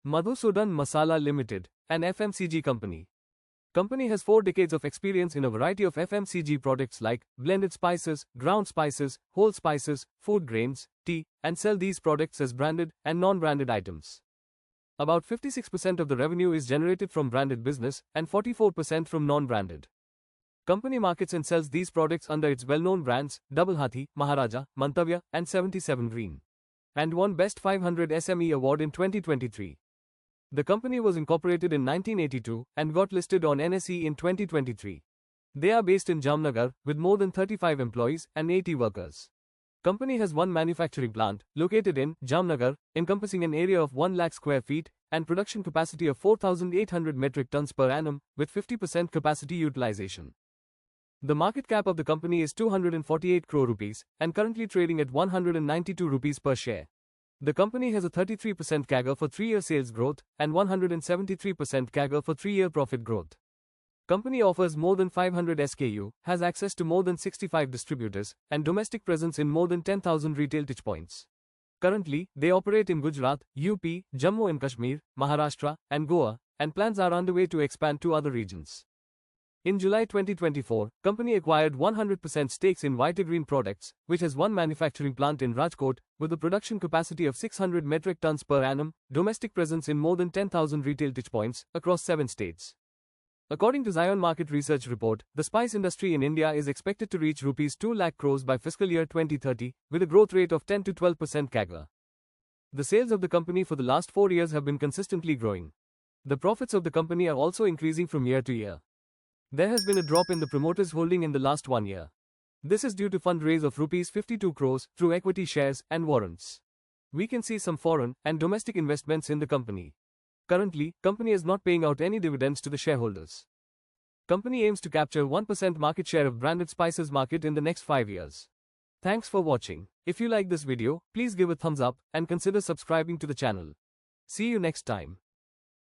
Madhusudan Masala Ltd, an FMCG company. Company has 4 decades of experience in a variety of FMCG products like blended spices, ground spices, whole spices, food grains, tea, and sell these products as branded and non-branded items. About 56% of the revenue is generated from branded business and 44% from non-branded. Company markets and sells these products under its well-known brands Double Hathi, Maharaja, Mantavya, and 77 Green, and won Best 500 SME Award in 2023. The company was incorporated in 1982 and got listed on NSE in 2023. They are based in Jamnagar with more than 35 employees and 80 workers. Company has one manufacturing plant located in Jamnagar, encompassing an area of 1 lakh square feet and production capacity of 4,800 metric tons per annum with 50% capacity utilization. The market cap of the company is 248 crore rupees and currently trading at 192 rupees per share. The company has a 33% CAGR for 3-year sales growth and 173% CAGR for 3-year profit growth. Company offers more than 500 SKU, has access to more than 65 distributors, and domestic presence in more than 10,000 retail touchpoints. Currently, they operate in Gujarat, UP, Jammu and Kashmir, Maharashtra, and Goa, and plans are underway to expand to other regions. In July 2024, company acquired 100% stakes in Vitagreen Products, which has one manufacturing plant in Rajkot, with a production capacity of 600 metric tons per annum, domestic presence in more than 10,000 retail touchpoints across 7 states. According to Zion Market Research report, the spice industry in India is expected to reach Rs 2 lakh crores by fiscal year 2030, with a growth rate of 10 to 12% CAGR. The sales of the company for the last 4 years have been consistently growing. The profits of the company are also increasing from year to year. There has been a drop in the promoters' holding in the last 1 year. This is due to fundraise of Rs 52 crores through equity shares and warrants. We can see some foreign and domestic investments in the company. Currently, company is not paying out any dividends to the shareholders. Company aims to capture 1% market share of branded spices market in the next 5 years. Thanks for watching. If you like this video, please give a thumbs up and consider subscribing to the channel. See you next time.